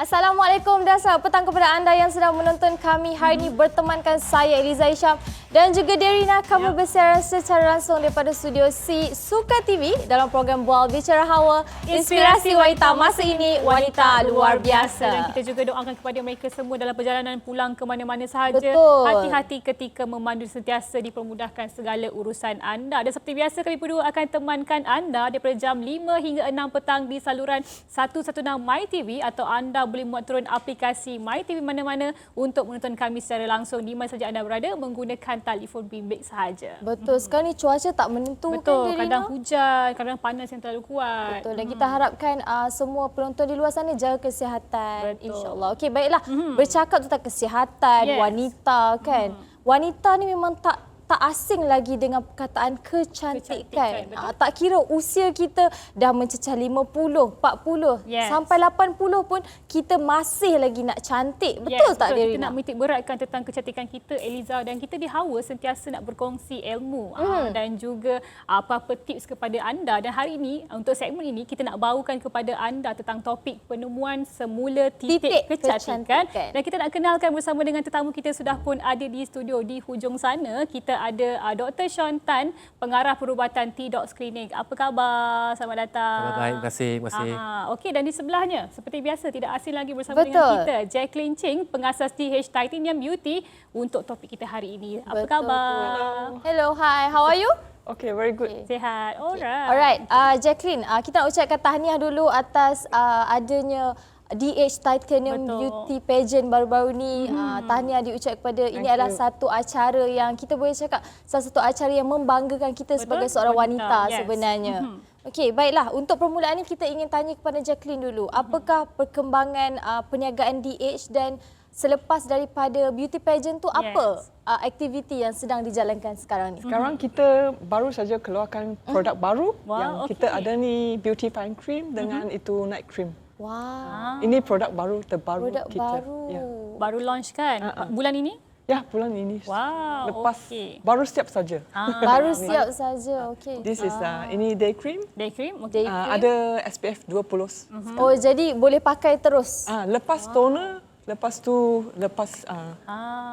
Assalamualaikum dan selamat petang kepada anda yang sedang menonton kami hari ini bertemankan saya Eliza Isham dan juga Derina akan bersiaran secara langsung daripada studio C Suka TV dalam program Bual Bicara Hawa Inspirasi Wanita Masa Ini Wanita Luar Biasa. Dan kita juga doakan kepada mereka semua dalam perjalanan pulang ke mana-mana sahaja. Betul. Hati-hati ketika memandu, sentiasa dipermudahkan segala urusan anda. Dan seperti biasa kami berdua akan temankan anda daripada jam 5 hingga 6 petang di saluran 116 MyTV atau anda boleh muat turun aplikasi MyTV mana-mana untuk menonton kami secara langsung di mana saja anda berada menggunakan telefon bimbit sahaja. Betul, sekarang ni cuaca tak menentu. Betul, kan, kadang hujan, kadang panas yang terlalu kuat. Betul, dan kita harapkan semua penonton di luar sana jaga kesihatan. Betul. InsyaAllah. Okey, baiklah. Bercakap tentang kesihatan, wanita kan. Wanita ni memang tak asing lagi dengan perkataan kecantikan. Tak kira usia kita dah mencecah 50, 40, sampai 80 pun kita masih lagi nak cantik. Betul tak, Derina? Kita nak menitik beratkan tentang kecantikan kita, Eliza, dan kita dihawa sentiasa nak berkongsi ilmu dan juga apa-apa tips kepada anda. Dan hari ini, untuk segmen ini, kita nak bawakan kepada anda tentang topik penemuan semula titik kecantikan. Dan kita nak kenalkan bersama dengan tetamu kita sudah pun ada di studio di hujung sana. Kita ada Dr. Sean Tan, pengarah perubatan T-Docs Clinic. Apa khabar? Selamat datang. Selamat baik, terima kasih. Okey, dan di sebelahnya, seperti biasa, tidak asing lagi bersama dengan kita, Jacqueline Ching, pengasas TH Titanium Beauty untuk topik kita hari ini. Apa khabar? Hello, hi. How are you? Okay, very good. Sihat. Alright, Jacqueline, kita nak ucapkan tahniah dulu atas adanya DH Titanium Beauty Pageant baru-baru ni. Tahniah diucap kepada ini adalah satu acara yang kita boleh cakap salah satu acara yang membanggakan kita sebagai seorang wanita sebenarnya. Okey, baiklah. Untuk permulaan ini kita ingin tanya kepada Jacqueline dulu. Apakah perkembangan perniagaan DH dan selepas daripada beauty pageant tu apa aktiviti yang sedang dijalankan sekarang ni? Sekarang kita baru saja keluarkan produk baru yang kita ada ni beauty fine cream dengan itu night cream. Wow. Ini produk baru terbaru Produk kita. baru. Ya. Baru launch kan? Bulan ini? Ya, bulan ini. Wow. Lepas baru siap saja. Baru siap saja. Okey. This is ini day cream. Day cream? Day cream. Ada SPF 20. Oh, jadi boleh pakai terus. Lepas toner, lepas tu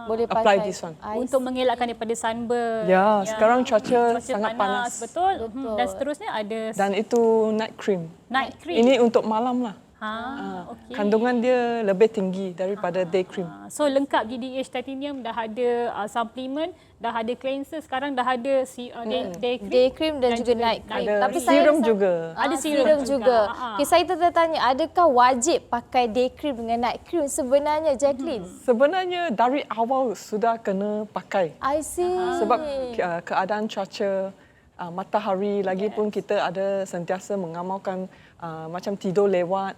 Boleh apply pakai this one. Untuk mengelakkan daripada sunburn. Ya, sekarang cuaca sangat panas. Betul. Dan seterusnya ada Dan itu night cream. night cream. Ini untuk malam lah. Okey. Kandungan dia lebih tinggi daripada day cream. So lengkap di DH Titanium, dah ada suplemen, dah ada cleanser, sekarang dah ada day cream. Day cream dan juga night cream. Ada Tapi serum juga. Ada serum juga. Okay, saya tertanya, adakah wajib pakai day cream dengan night cream sebenarnya, Jacqueline? Sebenarnya dari awal sudah kena pakai. I see. Sebab keadaan cuaca, matahari, lagi pun kita ada sentiasa mengamalkan macam tidur lewat.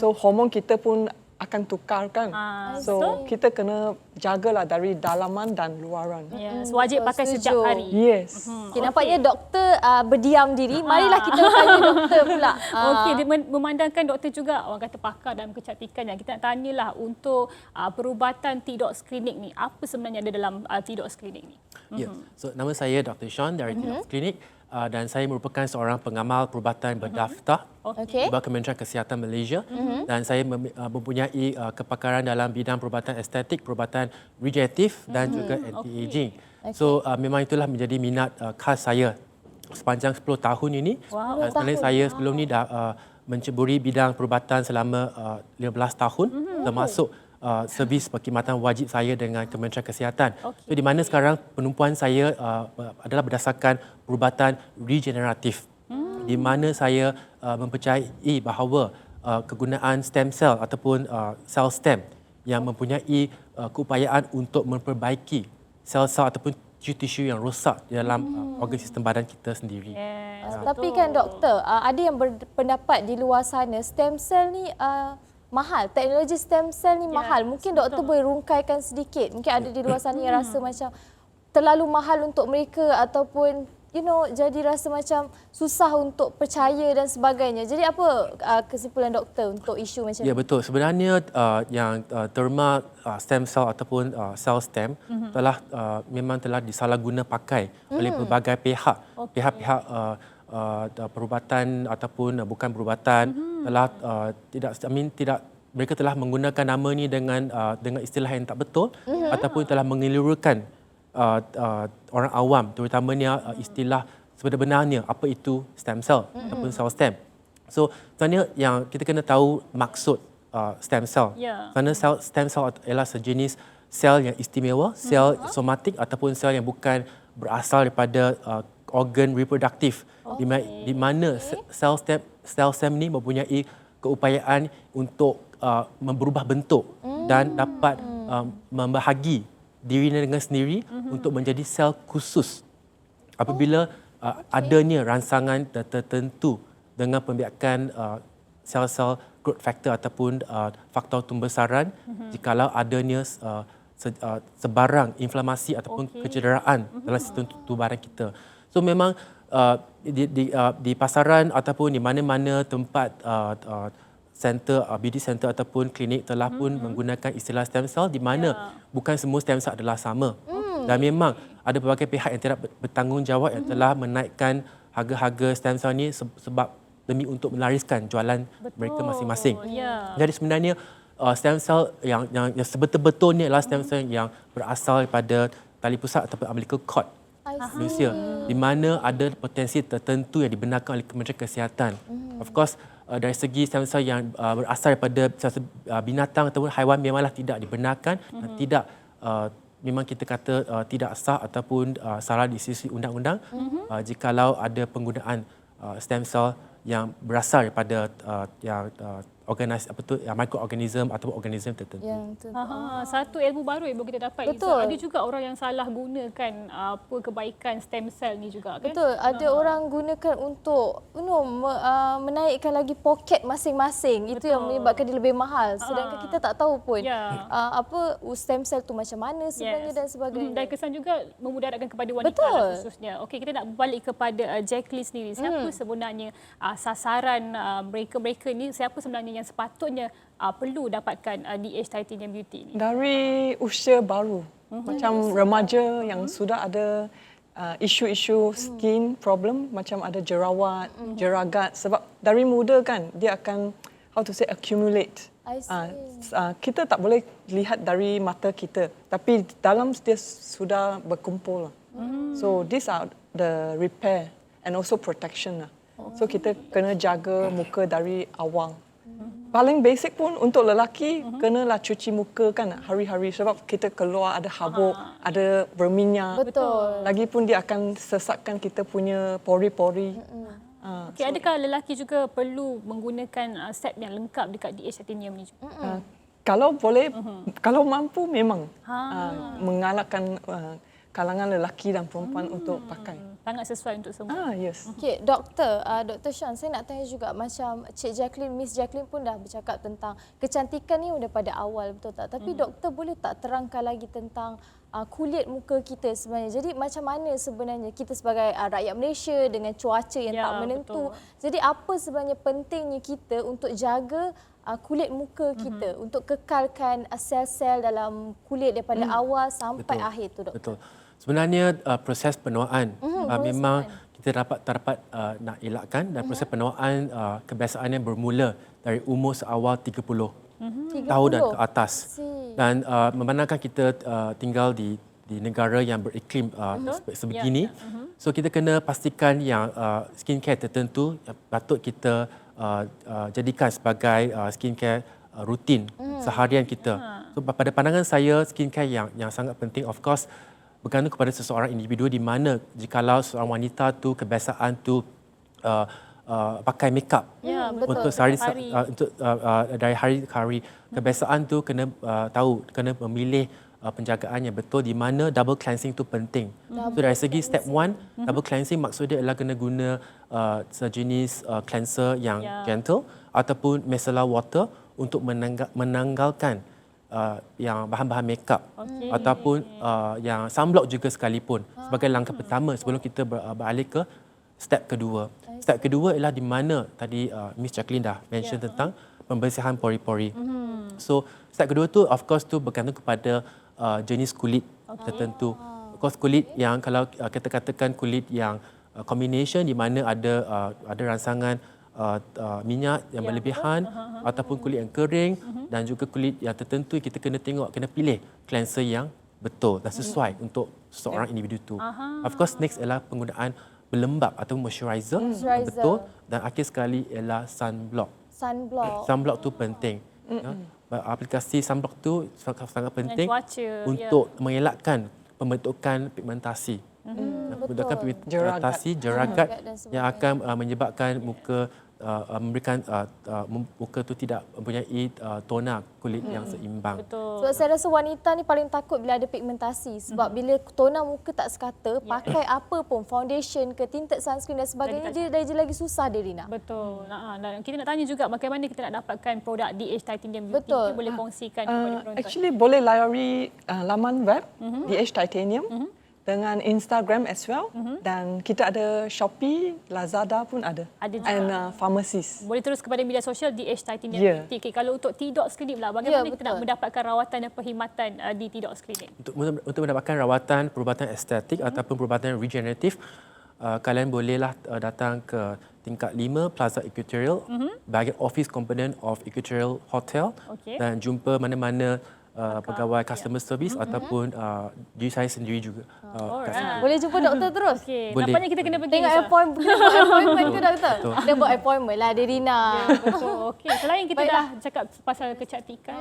So hormon kita pun akan tukar kan. So kita kena jagalah dari dalaman dan luaran. Yes, wajib pakai setiap hari. Yes. Okay, nampaknya doktor berdiam diri. Marilah kita tanya doktor pula. Okey, dia memandangkan doktor juga orang kata pakar dalam kecantikan. Yang kita nak tanyalah untuk perubatan T-Docs Clinic ni, apa sebenarnya ada dalam T-Docs Clinic ni? Ya, so nama saya Dr. Sean dari T-Docs Clinic dan saya merupakan seorang pengamal perubatan berdaftar di bawah Kementerian Kesihatan Malaysia dan saya mempunyai kepakaran dalam bidang perubatan estetik, perubatan regeneratif dan juga anti-aging. So memang itulah menjadi minat khas saya sepanjang 10 tahun ini. Sebenarnya saya sebelum ni dah menceburi bidang perubatan selama 15 tahun termasuk servis perkhidmatan wajib saya dengan Kementerian Kesihatan. So, di mana sekarang penumpuan saya adalah berdasarkan perubatan regeneratif. Di mana saya mempercayai bahawa kegunaan stem cell ataupun sel stem yang mempunyai keupayaan untuk memperbaiki sel-sel ataupun tisu-tisu yang rosak di dalam organ sistem badan kita sendiri. Tapi kan doktor, ada yang berpendapat di luar sana stem cell ni mahal. Teknologi stem cell ni mahal. Mungkin doktor boleh rungkaikan sedikit. Mungkin ada di luar sana yang rasa macam terlalu mahal untuk mereka ataupun jadi rasa macam susah untuk percaya dan sebagainya. Jadi apa kesimpulan doktor untuk isu macam ni? Ya, betul. Sebenarnya yang derma stem cell ataupun sel stem memang telah disalahguna pakai oleh berbagai pihak. Pihak-pihak perubatan ataupun bukan perubatan telah tidak mereka telah menggunakan nama ni dengan istilah yang tak betul ataupun telah mengelirukan orang awam, terutamanya istilah sebenarnya apa itu stem cell ataupun sel stem. So sebenarnya yang kita kena tahu maksud stem cell. Kerana stem cell ialah sejenis sel yang istimewa, sel somatik ataupun sel yang bukan berasal daripada organ reproduktif. Di mana sel stem ni mempunyai keupayaan untuk berubah bentuk dan dapat membahagi diri dengan sendiri untuk menjadi sel khusus. Apabila adanya rangsangan tertentu dengan pembiakan sel-sel growth factor ataupun faktor pembesaran, jikalau adanya sebarang inflamasi ataupun kecederaan dalam sistem tubuh kita. So memang di pasaran ataupun di mana-mana tempat center, beauty center ataupun klinik telah pun menggunakan istilah stem cell, di mana bukan semua stem cell adalah sama. Dan memang ada pelbagai pihak yang tidak bertanggungjawab yang telah menaikkan harga-harga stem cell ni sebab demi untuk melariskan jualan mereka masing-masing. Jadi sebenarnya stem cell yang sebetul-betulnya adalah stem cell yang berasal daripada tali pusat ataupun umbilical cord manusia, di mana ada potensi tertentu yang dibenarkan oleh Kementerian Kesihatan. Of course, dari segi stem cell yang berasal daripada binatang ataupun haiwan memanglah tidak dibenarkan dan tidak memang kita kata tidak sah ataupun salah di sisi undang-undang jikalau ada penggunaan stem cell yang berasal daripada mikroorganism atau organism tertentu. Satu ilmu baru yang kita dapat. Betul. Ada juga orang yang salah gunakan apa kebaikan stem cell ni juga kan? Betul. Ada orang gunakan untuk menaikkan lagi poket masing-masing. Itu yang menyebabkan dia lebih mahal. Sedangkan kita tak tahu pun apa stem cell tu macam mana sebenarnya dan sebagainya. Dan kesan juga memudaratkan kepada wanita khususnya. Okey, kita nak balik kepada Jacqueline sendiri. Siapa sebenarnya sasaran mereka-mereka ni, siapa sebenarnya yang sepatutnya perlu dapatkan DH Titanium Beauty ni? Dari usia baru, macam remaja yang sudah ada isu-isu skin problem, macam ada jerawat, jeragat, sebab dari muda kan dia akan accumulate. Kita tak boleh lihat dari mata kita, tapi dalam dia sudah berkumpul. So these are the repair and also protection lah. So kita kena jaga muka dari awal. Paling basic pun untuk lelaki kenalah cuci muka kan hari-hari, sebab kita keluar ada habuk, ada berminyak. Betul. Lagipun dia akan sesatkan kita punya pori-pori. Okay, adakah lelaki juga perlu menggunakan set yang lengkap dekat DH Titanium ni juga? Kalau boleh, kalau mampu memang mengalahkan kalangan lelaki dan perempuan untuk pakai. Sangat sesuai untuk semua. Yes. Okey, Dr. Sean, saya nak tanya juga macam Cik Jacqueline, Miss Jacqueline pun dah bercakap tentang kecantikan ni daripada awal, betul tak? Tapi doktor boleh tak terangkan lagi tentang kulit muka kita sebenarnya? Jadi macam mana sebenarnya kita sebagai rakyat Malaysia dengan cuaca yang tak menentu. Betul. Jadi apa sebenarnya pentingnya kita untuk jaga kulit muka kita untuk kekalkan sel-sel dalam kulit daripada awal sampai akhir tu, doktor? Betul. Sebenarnya proses penuaan memang kita dapat nak elakkan, dan proses penuaan kebiasaannya bermula dari umur seawal 30 tahun dan ke atas. Dan memandangkan kita tinggal di negara yang beriklim sebegini, so kita kena pastikan yang skincare tertentu patut kita jadikan sebagai skincare rutin seharian kita. So pada pandangan saya, skincare yang sangat penting of course bergantung kepada seseorang individu, di mana jikalau seorang wanita tu kebiasaan tu pakai makeup untuk dari hari ke hari, kebiasaan tu kena kena memilih penjagaan yang betul, di mana double cleansing tu penting. So dari segi step 1, double cleansing maksudnya adalah kena guna sejenis cleanser yang gentle ataupun micellar water untuk menanggalkan yang bahan-bahan makeup ataupun yang sunblock juga sekalipun, sebagai langkah pertama sebelum kita beralih ke step kedua. Step kedua ialah di mana tadi Miss Jacqueline dah mention tentang pembersihan pori-pori. So step kedua tu of course tu bergantung kepada jenis kulit tertentu. Of course kulit yang kalau kita katakan kulit yang combination, di mana ada rangsangan minyak yang berlebihan ataupun kulit yang kering dan juga kulit yang tertentu, kita kena pilih cleanser yang betul dan sesuai untuk seorang individu tu. Of course, next ialah penggunaan berlembab atau moisturizer yang betul, dan akhir sekali ialah sunblock. Sunblock tu penting. Aplikasi sunblock tu sangat penting untuk mengelakkan pembentukan pigmentasi. Pembentukan pigmentasi, jeragat yang akan menyebabkan muka muka tu tidak mempunyai tona kulit yang seimbang. Sebab saya rasa wanita ni paling takut bila ada pigmentasi. Sebab bila tona muka tak sekata, pakai apa pun, foundation ke, tinted sunscreen dan sebagainya, dia lagi susah dia, Rina. Betul. Dan kita nak tanya juga bagaimana kita nak dapatkan produk DH Titanium Beauty. Kita boleh kongsikan kepada penonton. Actually boleh layari laman web DH Titanium. Dengan Instagram as well, dan kita ada Shopee, Lazada pun ada. Ada juga. And pharmacies. Boleh terus kepada media sosial DH Titanium Beauty. Okay, kalau untuk T-Docs Clinic pula, bagaimana kita nak mendapatkan rawatan dan perkhidmatan di T-Docs Clinic? Untuk mendapatkan rawatan perubatan estetik ataupun perubatan regeneratif, kalian bolehlah datang ke tingkat 5 Plaza Equatorial, bahagian office component of Equatorial Hotel, dan jumpa mana-mana pegawai customer service ataupun diri saya sendiri juga. Boleh jumpa doktor terus? Boleh. Nampaknya kita kena pergi. Tengok appointment ke doktor? Kita buat appointment lah, Rina. Betul. Okey, selain kita dah cakap pasal kecantikan,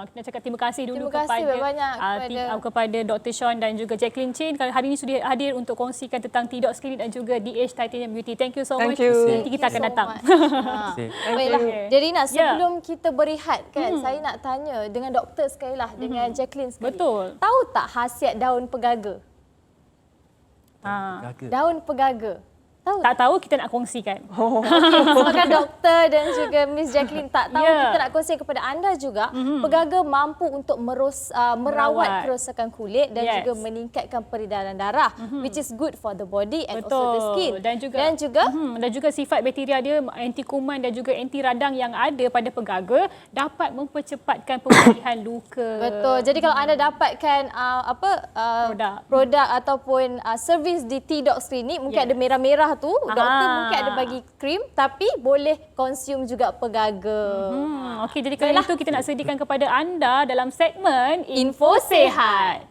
kita nak cakap terima kasih dulu kepada Dr. Sean dan juga Jacqueline Chen. Hari ini sudah hadir untuk kongsikan tentang T-Docs Clinic dan juga DH Titanium Beauty. Thank you so much. Nanti kita akan datang. Baiklah, Rina, sebelum kita berehat kan, saya nak tanya dengan doktor sekali lah, dengan Jacqueline sekali. Betul. Tahu tak khasiat daun pegaga? Daun pegaga. Tahu? Tak tahu, kita nak kongsikan. Sebagai doktor dan juga Miss Jacqueline tak tahu, kita nak kongsikan kepada anda juga. Pegaga mampu untuk merawat kerosakan kulit dan juga meningkatkan peredaran darah, which is good for the body and also the skin. Dan juga sifat bakteria dia anti kuman dan juga anti radang yang ada pada pegaga dapat mempercepatkan pemulihan luka. Betul. Jadi kalau anda dapatkan produk ataupun servis di T-Docs Clinic, mungkin ada merah-merah tu, doktor mungkin ada bagi krim, tapi boleh konsum juga pegaga. Okey, jadi kali itu kita nak sediakan kepada anda dalam segmen Info Sehat.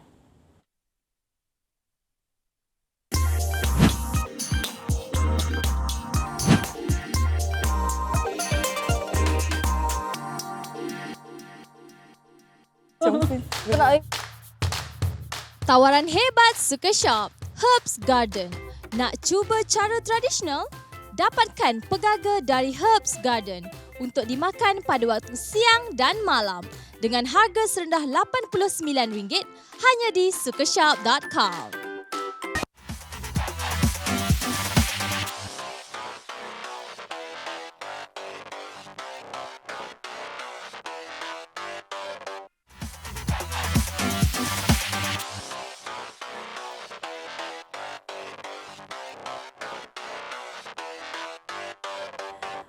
Tawaran hebat Suka Shop, Herbs Garden. Nak cuba cara tradisional? Dapatkan pegaga dari Herbs Garden untuk dimakan pada waktu siang dan malam dengan harga serendah RM89 hanya di sukashop.com.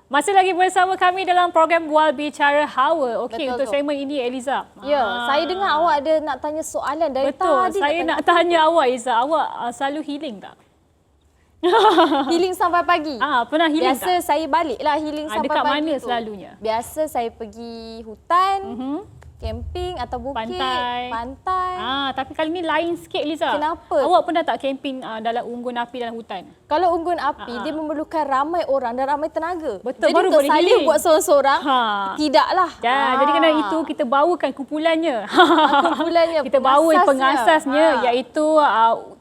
Masih lagi bersama kami dalam program Bual Bicara Hawa. Okey, untuk segmen ini Eliza. Ya, saya dengar awak ada nak tanya soalan dari tadi. Betul, saya nak tanya awak Eliza, awak selalu healing tak? Healing sampai pagi? Pernah healing biasa tak? Biasa saya balik lah healing sampai dekat pagi. Dekat mana tu selalunya? Biasa saya pergi hutan, camping atau bukit, pantai. Tapi kali ni lain sikit Liza. Kenapa? Awak pernah tak camping dalam unggun api dalam hutan? Kalau unggun api, dia memerlukan ramai orang dan ramai tenaga. Betul, jadi baru untuk boleh saya healing. buat seorang-seorang, tidaklah. Jadi kerana itu kita bawakan kumpulannya. Kumpulannya, kita bawa pengasasnya iaitu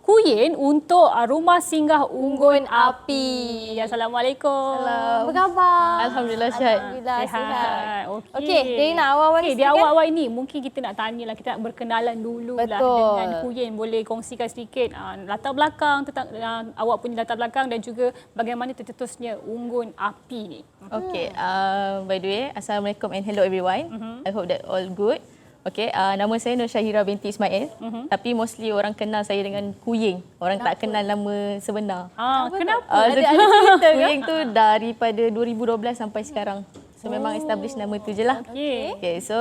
Kuyin untuk Rumah Singgah Unggun Api. Assalamualaikum. Apa khabar? Alhamdulillah sihat. Alhamdullah sihat. Okey, Rina, awal-awal di awal-awal ini mungkin kita nak tanyalah, kita nak berkenalan dulu lah dengan Kuyin. Boleh kongsikan sedikit latar belakang tentang awak punya latar belakang dan juga bagaimana tercetusnya Unggun Api ni. Okay, by the way, Assalamualaikum and hello everyone. I hope that all good. Okay, nama saya Nur Syahira binti Ismail. Tapi mostly orang kenal saya dengan Kuying. Orang tak kenal nama sebenar. Kenapa? Ada cerita Kuying tu daripada 2012 sampai sekarang. So memang establish nama tu je lah. Okay, so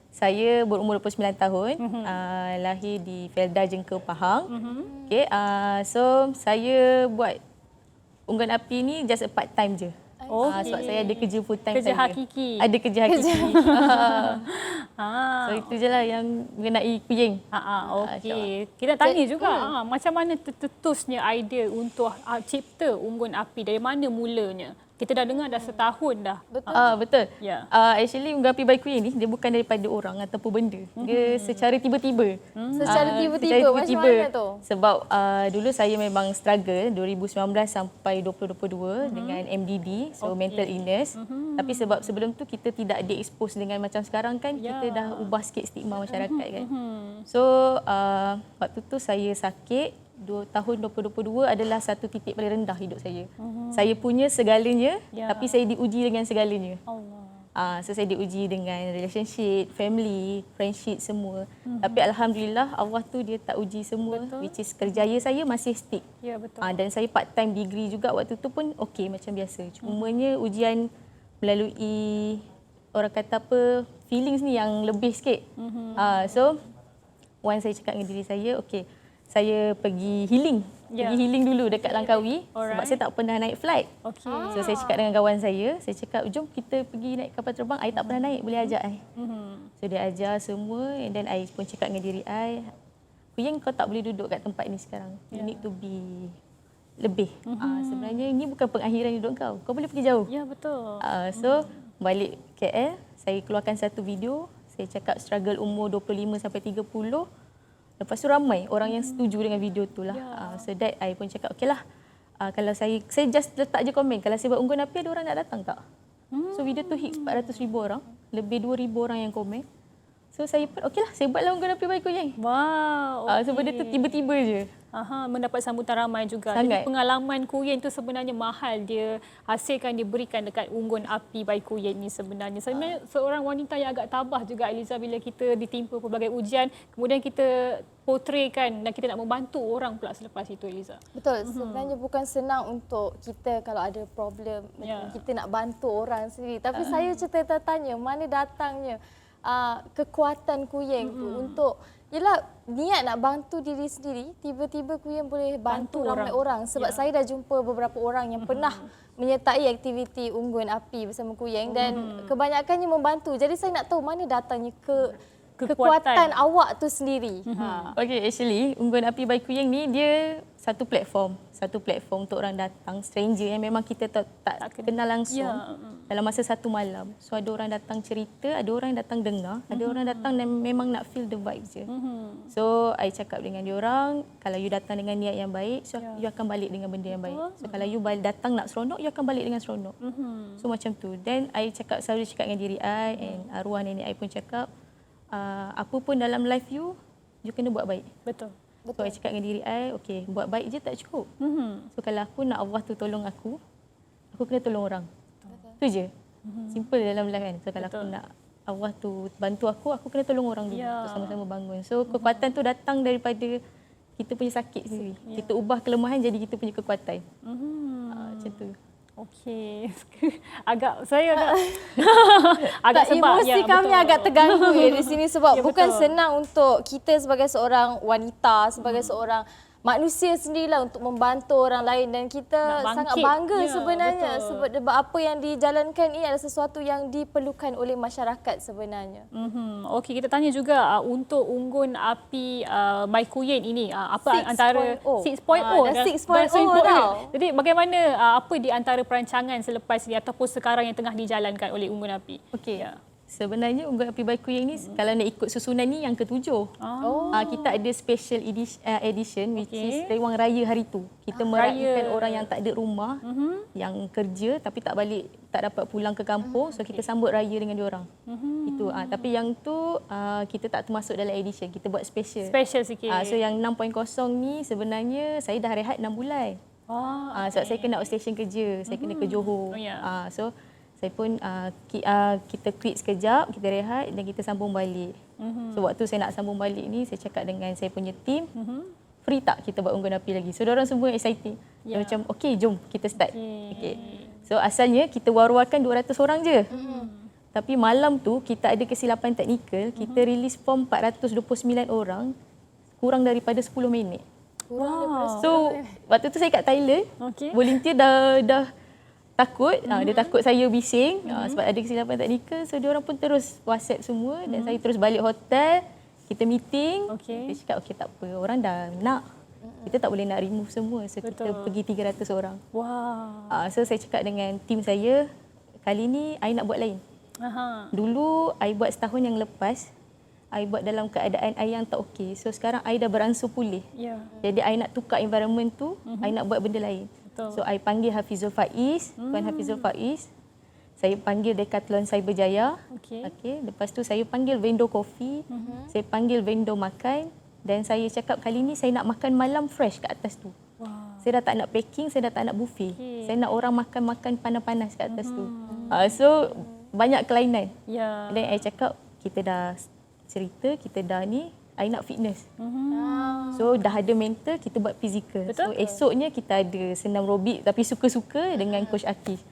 saya berumur 29 tahun. Lahir di Felda Jengker, Pahang. Okay, so saya buat Unggun Api ni just a part time je. Okey. Sebab saya ada kerja full time Kerja saya. hakiki. Ada kerja hakiki. Ah. So itu je lah yang mengenai kuying. Okey. Kita tanya juga macam mana tercetusnya idea untuk cipta unggun api, dari mana mulanya? Kita dah dengar dah setahun dah. Betul. Ya. Actually unggun api by kuying ni dia bukan daripada orang ataupun benda. Dia secara tiba-tiba. Secara tiba-tiba, macam mana tu? Sebab dulu saya memang struggle 2019 sampai 2022 dengan MDD, so mental illness. Tapi sebab sebelum tu kita tidak di-expose dengan macam sekarang kan, kita dah ubah sikit stigma masyarakat kan. So waktu tu saya sakit. Tahun 2022 adalah satu titik paling rendah hidup saya. Saya punya segalanya, tapi saya diuji dengan segalanya. So saya diuji dengan relationship, family, friendship semua. Tapi alhamdulillah Allah tu dia tak uji semua. Which is kerjaya saya masih stick. Ya, betul. Dan saya part time degree juga waktu tu pun okey macam biasa. Cumanya ujian melalui orang kata apa, feelings ni yang lebih sikit. So once saya cakap dengan diri saya, okey, saya pergi healing. Pergi healing dulu dekat Langkawi. Sebab saya tak pernah naik flight. So saya cakap dengan kawan saya jom kita pergi naik kapal terbang. I tak pernah naik, boleh ajak I. So dia ajar semua and then I pun cakap dengan diri I, Kuying, kau tak boleh duduk kat tempat ni sekarang. You need to be lebih. Sebenarnya ini bukan pengakhiran hidup kau. Kau boleh pergi jauh. Ya, betul. So balik KL, saya keluarkan satu video. Saya cakap struggle umur 25 sampai 30. Lepas tu ramai orang yang setuju dengan video tu lah. So that I pun cakap, okey lah. Kalau saya just letak je komen. Kalau saya buat unggun api, ada orang nak datang tak? So video tu hit 400,000 orang. Lebih 2,000 orang yang komen. So saya pun, okey lah, saya buatlah unggun api baik Kuying. Wow. So benda tu tiba-tiba je. Mendapat sambutan ramai juga. Sangat. Jadi pengalaman Kuying tu sebenarnya mahal dia hasilkan, dia berikan dekat unggun api by Kuying ni sebenarnya. Sebenarnya seorang wanita yang agak tabah juga, Eliza, bila kita ditimpa pelbagai ujian, kemudian kita portraykan dan kita nak membantu orang pula selepas itu, Eliza. Betul, sebenarnya bukan senang untuk kita kalau ada problem, kita nak bantu orang sendiri. Tapi saya tertanya, mana datangnya kekuatan Kuying tu untuk, yelah, niat nak bantu diri sendiri, tiba-tiba Kuying boleh bantu ramai orang. Sebab saya dah jumpa beberapa orang yang pernah menyertai aktiviti unggun api bersama Kuying dan kebanyakannya membantu. Jadi saya nak tahu mana datangnya kekuatan awak tu sendiri. Okay, actually unggun api by Kuying ni dia satu platform untuk orang datang, stranger yang memang kita tak kenal langsung dalam masa satu malam. So ada orang datang cerita, ada orang datang dengar, ada orang datang dan memang nak feel the vibe je. So I cakap dengan diorang, kalau you datang dengan niat yang baik, so you akan balik dengan benda yang baik. So kalau you datang nak seronok, you akan balik dengan seronok. So macam tu. Then I selalu cakap dengan diri I and arwah nenek I pun cakap, apa pun dalam life you kena buat baik. Betul. So I cakap dengan diri I, okey, buat baik je tak cukup. So kalau aku nak Allah tu tolong aku kena tolong orang. Itu je. Simple dalam life kan. So kalau aku nak Allah tu bantu aku kena tolong orang dulu untuk sama-sama bangun. So kekuatan tu datang daripada kita punya sakit sendiri. Kita ubah kelemahan jadi kita punya kekuatan. Macam tu. Okey. Saya agak agak sebab emosi kami agak terganggu di sini sebab bukan senang untuk kita sebagai seorang wanita, sebagai seorang manusia sendirilah untuk membantu orang lain dan kita sangat bangga sebenarnya sebab apa yang dijalankan ini adalah sesuatu yang diperlukan oleh masyarakat sebenarnya. Okey, kita tanya juga untuk unggun api by Kuying ini apa 6.0. antara 6.0 dah 6.0 tau. Jadi bagaimana apa di antara perancangan selepas ini ataupun sekarang yang tengah dijalankan oleh unggun api? Okey. Sebenarnya unggun api by Kuying ni kalau nak ikut susunan ni yang ke-7. Kita ada special edition which is Rewang Raya hari tu. Kita meraihkan orang yang tak ada rumah, yang kerja tapi tak dapat pulang ke kampung, so kita sambut raya dengan diorang. Itu tapi yang tu kita tak termasuk dalam edition, kita buat special. Special sikit. So yang 6.0 ni sebenarnya saya dah rehat 6 bulan. Sebab saya kena outstation kerja, saya kena ke Johor. So saya pun kita quit sekejap, kita rehat dan kita sambung balik. So waktu saya nak sambung balik ni, saya cakap dengan saya punya team, free tak kita buat unggun api lagi? So diorang semua excited. Macam okey, jom kita start. Okay. So asalnya kita war-warkan 200 orang je. Tapi malam tu kita ada kesilapan teknikal, kita release form 429 orang kurang daripada 10 minit. So waktu tu saya kat Thailand, volunteer dah takut. Dia takut saya bising sebab ada kesilapan teknikal. So dia orang pun terus WhatsApp semua dan saya terus balik hotel. Kita meeting. Okey. Dia cakap okey tak apa. Orang dah nak. Kita tak boleh nak remove semua. So kita pergi 300 orang. Wow. So saya cakap dengan tim saya, kali ni I nak buat lain. Dulu I buat setahun yang lepas. I buat dalam keadaan I yang tak okey. So sekarang I dah beransur pulih. Jadi I nak tukar environment tu, I nak buat benda lain. So I panggil Hafizul Faiz, Tuan Hafizul Faiz. Saya panggil Decathlon Cyberjaya. Okey. Lepas tu saya panggil vendor kopi, saya panggil vendor makan dan saya cakap kali ni saya nak makan malam fresh kat atas tu. Saya dah tak nak packing, saya dah tak nak buffet. Saya nak orang makan-makan panas-panas kat atas tu. So banyak kelainan. Dan I cakap kita dah cerita, kita dah ni, I nak fitness. So dah ada mental, kita buat fizikal. So esoknya kita ada senam aerobik tapi suka-suka dengan Coach Akif.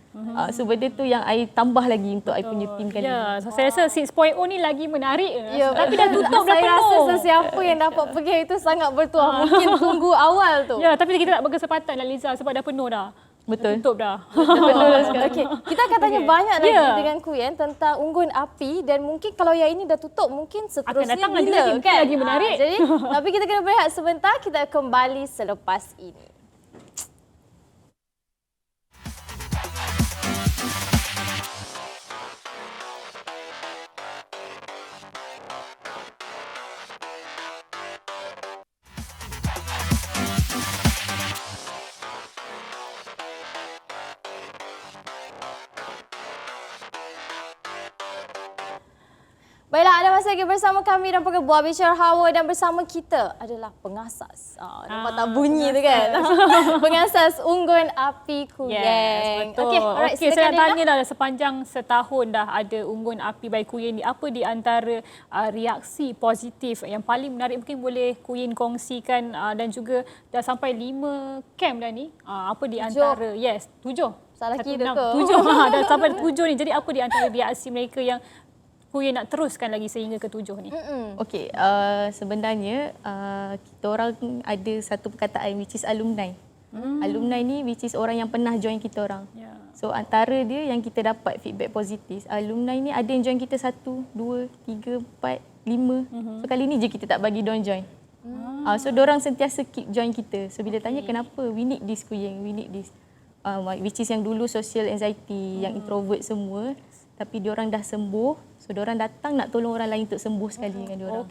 So benda tu yang I tambah lagi untuk I punya team kali ni. So saya rasa 6.0 ni lagi menarik. Tapi dah tutup, dah Saya penuh. rasa sesiapa yang dapat pergi itu sangat bertuah. Mungkin tunggu awal tu. Ya, tapi kita tak berkesempatan lah Liza sebab dah penuh dah. Betul. Tutup dah. Okey, kita akan tanya banyak lagi dengan Kuyen tentang unggun api dan mungkin kalau yang ini dah tutup mungkin seterusnya datang bila lagi kan? lagi menarik. Jadi tapi kita kena berehat sebentar, kita kembali selepas ini. Baiklah, anda masih lagi bersama kami dan program Buah Bicara Hawa dan bersama kita adalah pengasas. Nampak tak bunyi tu kan? Pengasas unggun api Kuyen. Yes, betul. Okey, saya nak tanya dah sepanjang setahun dah ada unggun api by Kuyen ni. Apa di antara reaksi positif yang paling menarik mungkin boleh Kuyen kongsikan dan juga dah sampai 5 camp dah ni. Apa di antara? Yes, 7. Salah kira ke? 7. Dah sampai 7 ni. Jadi apa di antara reaksi mereka yang Kuyen nak teruskan lagi sehingga ke-7 ni? Okey, sebenarnya kita orang ada satu perkataan which is alumni. Alumni ni which is orang yang pernah join kita orang. So antara dia yang kita dapat feedback positif, alumni ni ada yang join kita 1, 2, 3, 4, 5. So kali ni je kita tak bagi diorang join. So diorang sentiasa keep join kita. So bila tanya kenapa, we need this Kuyen, we need this. Which is yang dulu social anxiety, yang introvert semua. Tapi diorang dah sembuh, so diorang datang nak tolong orang lain untuk sembuh sekali dengan diorang.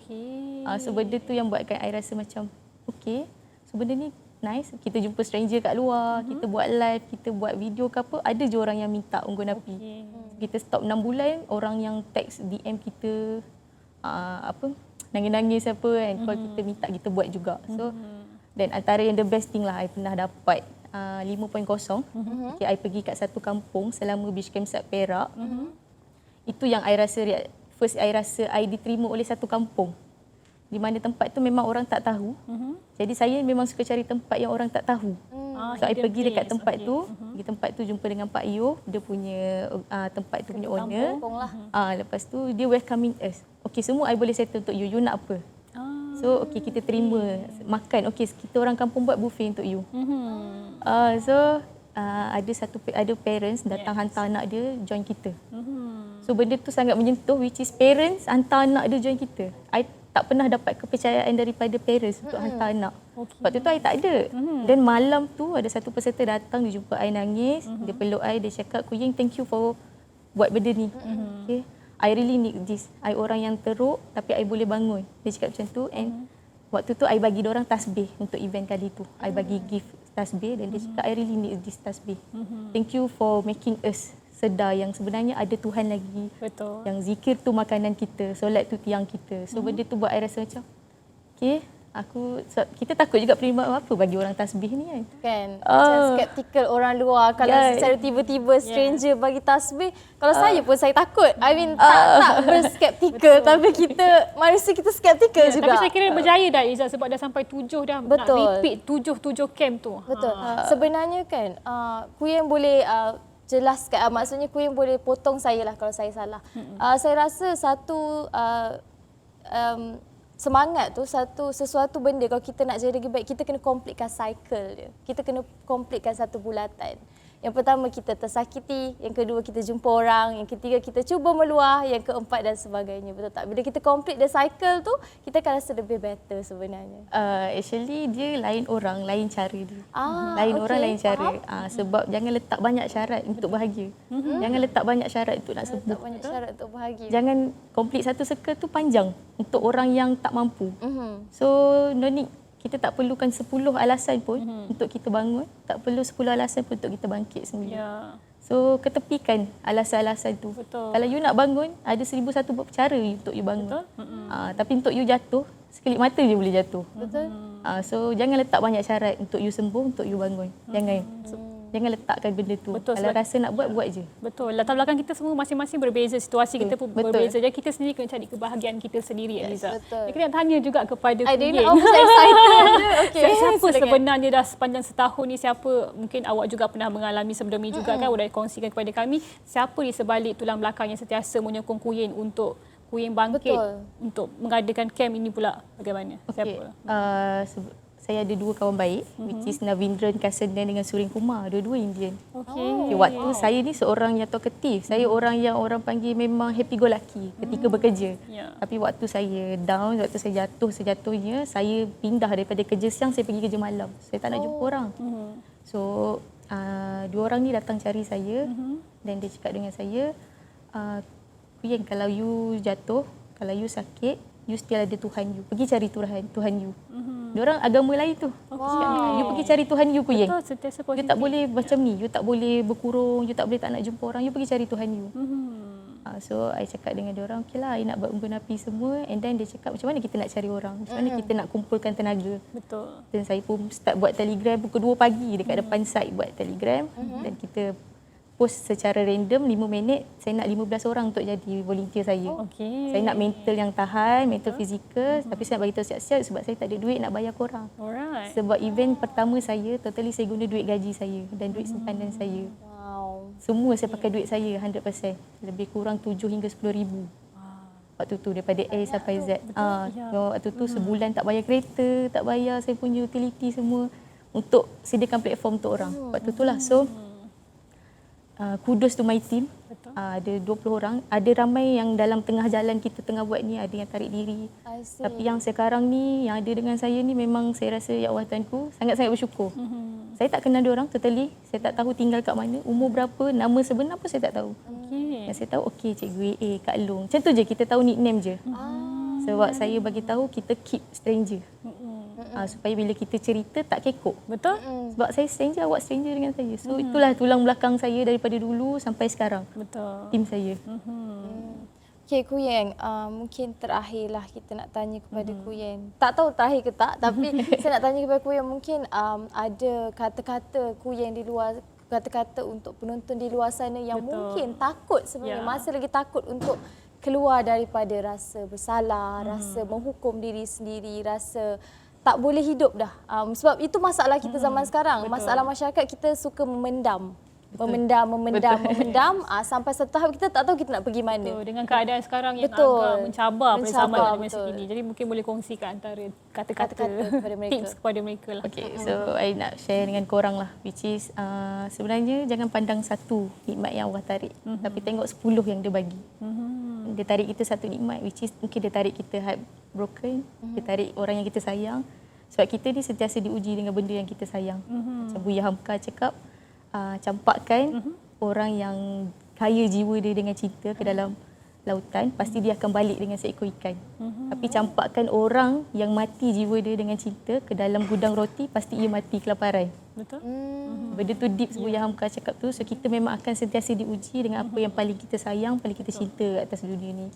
So benda tu yang buatkan I rasa macam okay, so benda ni nice. Kita jumpa stranger kat luar, kita buat live, kita buat video ke apa, ada je orang yang minta unggun api. Kita stop 6 bulan, orang yang text DM kita nangis-nangis apa kan, call kita minta kita buat juga. So dan antara yang the best thing lah I pernah dapat 5.0. Okay, I pergi kat satu kampung selama Beach Camp Sat Perak. Itu yang I rasa first I rasa I diterima oleh satu kampung. Di mana tempat tu memang orang tak tahu. Jadi saya memang suka cari tempat yang orang tak tahu. So I pergi dekat tempat tu, pergi tempat tu jumpa dengan Pak Yo, dia punya tempat tu punya owner. Lepas tu dia welcoming us. Okay, semua I boleh settle untuk you. You nak apa? So okay, kita terima makan. Okay, kita orang kampung buat buffet untuk you. So ada parents datang hantar anak dia join kita. So benda tu sangat menyentuh, which is parents hantar anak dia join kita. I tak pernah dapat kepercayaan daripada parents untuk hantar anak. Waktu tu I tak ada. Dan malam tu ada satu peserta datang, dia jumpa I nangis, dia peluk I, dia cakap, Kuyen, thank you for buat benda ni. Okay. I really need this. I orang yang teruk tapi I boleh bangun. Dia cakap macam tu and waktu tu I bagi diorang tasbih untuk event kali tu. I bagi gift tasbih dan dia cakap I really need this tasbih. Thank you for making us sedar yang sebenarnya ada Tuhan lagi. Betul. Yang zikir tu makanan kita, solat tu tiang kita. So benda tu buat I rasa macam okay, kita takut juga terima apa bagi orang tasbih ni kan. Kan, macam skeptikal orang luar kalau secara tiba-tiba stranger bagi tasbih. Kalau saya pun saya takut. I mean tak berskeptikal tapi kita manusia kita skeptikal juga. Tapi saya kira berjaya dah Izzah sebab dah sampai 7 dah. Betul. Nak repeat 7 camp tu. Betul. Sebenarnya kan Kuyen boleh jelaskan, maksudnya Kuyen boleh potong saya lah kalau saya salah. Saya rasa satu semangat tu sesuatu benda kalau kita nak jadi lagi baik, kita kena completekan cycle dia. Kita kena completekan satu bulatan. Yang pertama kita tersakiti, yang kedua kita jumpa orang, yang ketiga kita cuba meluah, yang keempat dan sebagainya. Betul tak? Bila kita complete the cycle tu, kita akan rasa lebih better sebenarnya. Actually dia lain orang, lain cara dia. okey, Lain orang, lain cara. faham. Sebab jangan letak banyak syarat untuk bahagia. Jangan letak banyak syarat untuk nak sembuh. Tak banyak syarat untuk bahagia. Jangan complete satu circle tu panjang untuk orang yang tak mampu. So no need, kita tak perlukan 10 alasan pun untuk kita bangun, tak perlu 10 alasan pun untuk kita bangkit sendiri. Ya. So ketepikan alasan-alasan tu. Betul. Kalau you nak bangun, ada 1001 cara untuk you bangun. Tapi untuk you jatuh, sekelip mata je boleh jatuh. Betul. So jangan letak banyak syarat untuk you sembuh, untuk you bangun. Jangan. Jangan letakkan benda tu. Betul, Kalau sebab- rasa nak buat, buat je. Betul. Latar belakang kita semua masing-masing berbeza, situasi kita pun Betul. berbeza. Jadi kita sendiri kena cari kebahagiaan kita sendiri, Eliza. betul. Jadi kita nak tanya juga kepada Dia Kuyin. nak almost excited je. Okay. Siapa silakan. sebenarnya dah sepanjang setahun ni, siapa mungkin awak juga pernah mengalami sebelum ni juga kan, sudah kongsikan kepada kami, siapa di sebalik tulang belakang yang sentiasa menyokong Kuyin untuk Kuyin bangkit, Betul. untuk mengadakan camp ini pula, bagaimana? Siapa? Saya ada 2 kawan baik, which is Navindran Kasenden dengan Surin Kumar. Dua-dua Indian. Okey. Waktu saya ni seorang yang talkative. Saya orang yang orang panggil memang happy go lucky ketika bekerja. Ya. Tapi waktu saya down, waktu saya jatuh sejatuhnya, saya pindah daripada kerja siang, saya pergi kerja malam. Saya tak nak jumpa orang. So, 2 orang ni datang cari saya dan dia cakap dengan saya, Kuyin, kalau you jatuh, kalau you sakit, you still ada Tuhan you. Pergi cari Tuhan you. Diorang agama lain tu. You pergi cari Tuhan you, Kuyin. Betul, sentiasa You positif. tak boleh macam ni. You tak boleh berkurung. You tak boleh tak nak jumpa orang. You pergi cari Tuhan you. So, I cakap dengan diorang, okay lah, I nak buat unggun api semua. And then dia cakap, macam mana kita nak cari orang? Macam mana kita nak kumpulkan tenaga? Betul. Dan saya pun start buat Telegram pukul 2 pagi dekat depan site buat Telegram. Dan kita post secara random 5 minit. Saya nak 15 orang untuk jadi volunteer saya. Okey. Saya nak mental yang tahan, mental fizikal. Tapi saya nak bagi tahu siap-siap sebab saya tak ada duit nak bayar korang. Alright. Sebab event pertama saya, totally saya guna duit gaji saya dan duit simpanan saya. Wow. Semua saya pakai duit saya 100%. Lebih kurang 7 hingga 10 ribu. Waktu tu daripada A sampai Z. Waktu tu sebulan tak bayar kereta, tak bayar saya punya utility semua untuk sediakan platform untuk orang. Waktu tu lah. So, kudos to my team. Ada 20 orang. Ada ramai yang dalam tengah jalan kita tengah buat ni, ada yang tarik diri. I see. Tapi yang sekarang ni, yang ada dengan saya ni memang saya rasa ya Allah Tuanku, sangat-sangat bersyukur. Saya tak kenal dia orang totally. Saya tak tahu tinggal kat mana, umur berapa, nama sebenar pun saya tak tahu. Okey. Yang saya tahu, okey Cikgu AA, Kak Long. Macam tu je, kita tahu nickname je. Sebab saya bagi tahu kita keep stranger. Supaya bila kita cerita tak kekok. Betul? Sebab saya stranger, awak stranger dengan saya. So itulah tulang belakang saya daripada dulu sampai sekarang. Betul. Tim saya. Okay, Kuyin, mungkin terakhirlah kita nak tanya kepada Kuyin. Tak tahu terakhir ke tak, tapi saya nak tanya kepada Kuyin, mungkin ada kata-kata Kuyin di luar, kata-kata untuk penonton di luar sana yang Betul. mungkin takut sebenarnya, Ya. masih lagi takut untuk keluar daripada rasa bersalah, rasa menghukum diri sendiri, rasa tak boleh hidup dah. Sebab itu masalah kita zaman sekarang. Betul. Masalah masyarakat, kita suka memendam. Memendam sampai satu tahap kita tak tahu kita nak pergi mana. Betul. Dengan keadaan sekarang yang Betul. agak mencabar pada zaman Mencabar, masa betul. kini. Jadi mungkin boleh kongsikan antara kata-kata Kata-kata kepada mereka. tips kepada mereka lah. Okay, so I nak share dengan korang lah, which is sebenarnya jangan pandang satu nikmat yang Allah tarik, tapi tengok 10 yang dia bagi. Dia tarik kita satu nikmat, which is mungkin dia tarik kita heartbroken, dia tarik orang yang kita sayang. Sebab kita ni sentiasa diuji dengan benda yang kita sayang. Macam Buya Hamka cakap, campakkan orang yang kaya jiwa dia dengan cinta ke dalam lautan, pasti dia akan balik dengan seekor ikan. Tapi campakkan orang yang mati jiwa dia dengan cinta ke dalam gudang roti, pasti ia mati kelaparan. Betul? Benda tu deep Buya Hamka cakap tu. So kita memang akan sentiasa diuji dengan apa yang paling kita sayang, paling kita cinta atas dunia ni.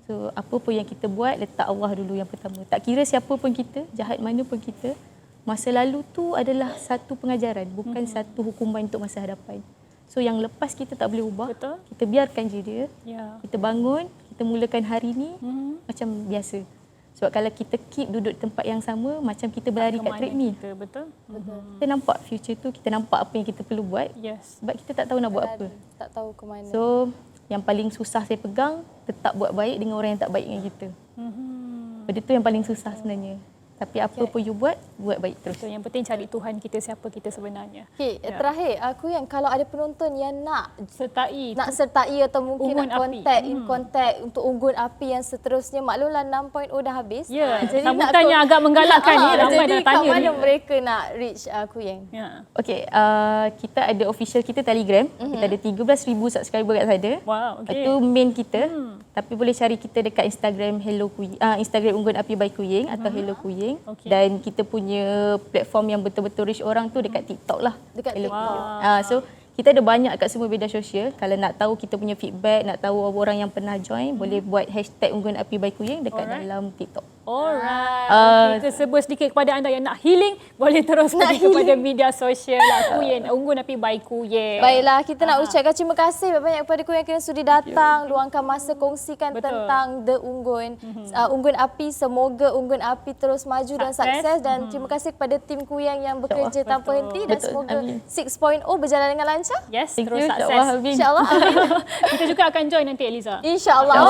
So apa pun yang kita buat, letak Allah dulu yang pertama. Tak kira siapa pun kita, jahat mana pun kita, masa lalu tu adalah satu pengajaran, bukan satu hukuman untuk masa hadapan. So yang lepas kita tak boleh ubah, Betul. kita biarkan je dia. Ya. Kita bangun, kita mulakan hari ni macam biasa. Sebab kalau kita keep duduk tempat yang sama, macam kita berlari kat Kemana treadmill. kita, betul? Kita nampak future tu, kita nampak apa yang kita perlu buat. Yes. Sebab kita tak tahu nak buat apa. Tak tahu ke mana. So, yang paling susah saya pegang, tetap buat baik dengan orang yang tak baik dengan kita. Benda tu yang paling susah sebenarnya. Tapi apa pun you buat baik terus. So, yang penting cari Tuhan kita, siapa kita sebenarnya. Okey, terakhir aku yang kalau ada penonton yang nak Sertai atau mungkin unggun nak kontak untuk unggun api yang seterusnya, maklumlah 6.0 dah habis. Ya, Jadi sambutannya agak menggalakkan ni, ramai jadi dah tanya kat mana ni. mereka nak reach Kuyeng? Ya. Okey, kita ada official kita Telegram. Kita ada 13,000 subscriber kat sana. Wow, okey. Itu main kita. Tapi boleh cari kita dekat Instagram Instagram Unggun Api by Kuyeng atau Hello Kuyeng. Okey. Dan kita punya platform yang betul-betul reach orang tu dekat TikTok lah. Dekat Hello TikTok. Kuyeng. So kita ada banyak kat semua media sosial. Kalau nak tahu kita punya feedback, nak tahu orang yang pernah join, boleh buat hashtag Unggun Api by Kuyeng dekat dalam TikTok. Alright. Kita sebut sedikit kepada anda yang nak healing, boleh terus pergi kepada media sosial lah Kuyeng, Unggun Api by Kuyeng. Baiklah, kita nak ucapkan terima kasih banyak-banyak kepada Kuyeng kerana sudi datang, luangkan masa kongsikan tentang The Unggun. Unggun Api, semoga Unggun Api terus maju dan sukses, dan terima kasih kepada tim Kuyeng yang bekerja tanpa henti, dan semoga 6.0 berjalan dengan lancar. Yes, Thank terus you, sukses. InsyaAllah. Kita juga akan join nanti, Eliza. InsyaAllah.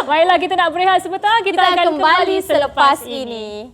Baiklah, kita nak berehat sebentar. Kita akan Kembali selepas ini.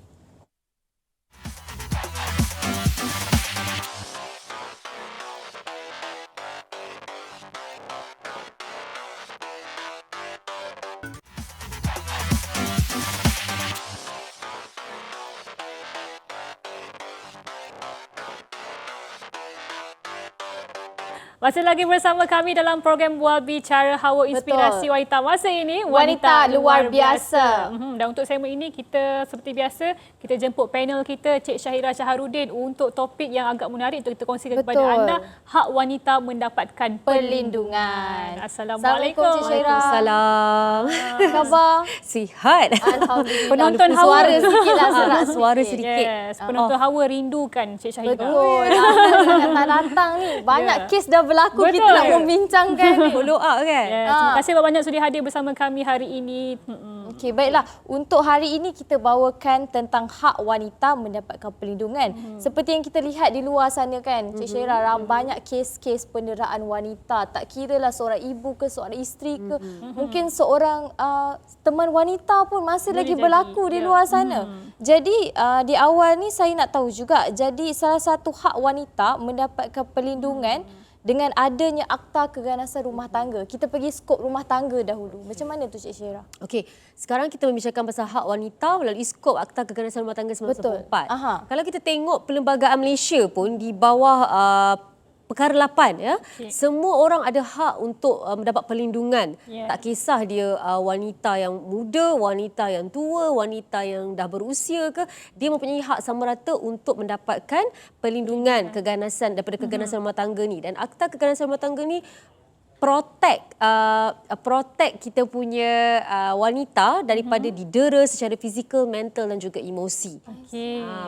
Masih lagi bersama kami dalam program Bual Bicara Hawa Inspirasi Wanita. Masa ini Wanita Luar Biasa. Dan untuk segmen ini kita seperti biasa kita jemput panel kita Cik Syahira Shaharudin untuk topik yang agak menarik untuk kita kongsikan kepada anda, hak wanita mendapatkan perlindungan. Assalamualaikum Cik Syahira. Salam. Khabar? Sihat. Alhamdulillah. Penonton Hawa. Suara sedikit lah, serak Suara sedikit. sedikit. Yes, penonton Hawa rindukan Cik Syahira. Betul. Datang ni. Banyak kes dah berlaku, Betul. kita nak membincangkan ni. Follow up kan? Yes, terima kasih banyak sudi hadir bersama kami hari ini. Okey, baiklah. Untuk hari ini kita bawakan tentang hak wanita mendapatkan perlindungan. Seperti yang kita lihat di luar sana kan, Cik Syahira, banyak kes-kes penderaan wanita. Tak kiralah seorang ibu ke, seorang isteri ke, mungkin seorang teman wanita pun masih lagi berlaku di luar sana. Jadi di awal ni saya nak tahu juga, jadi salah satu hak wanita mendapatkan perlindungan dengan adanya Akta Keganasan Rumah Tangga. Kita pergi skop rumah tangga dahulu. Macam mana tu Cik Syahira? Okey, sekarang kita membicarakan pasal hak wanita melalui skop Akta Keganasan Rumah Tangga 1994. Kalau kita tengok Perlembagaan Malaysia pun di bawah Perkara 8 ya. Semua orang ada hak untuk mendapat perlindungan. Tak kisah dia wanita yang muda, wanita yang tua, wanita yang dah berusia ke, dia mempunyai hak sama rata untuk mendapatkan perlindungan keganasan daripada keganasan rumah tangga ni. Dan Akta Keganasan Rumah Tangga ni protect kita punya wanita daripada didera secara fizikal, mental dan juga emosi.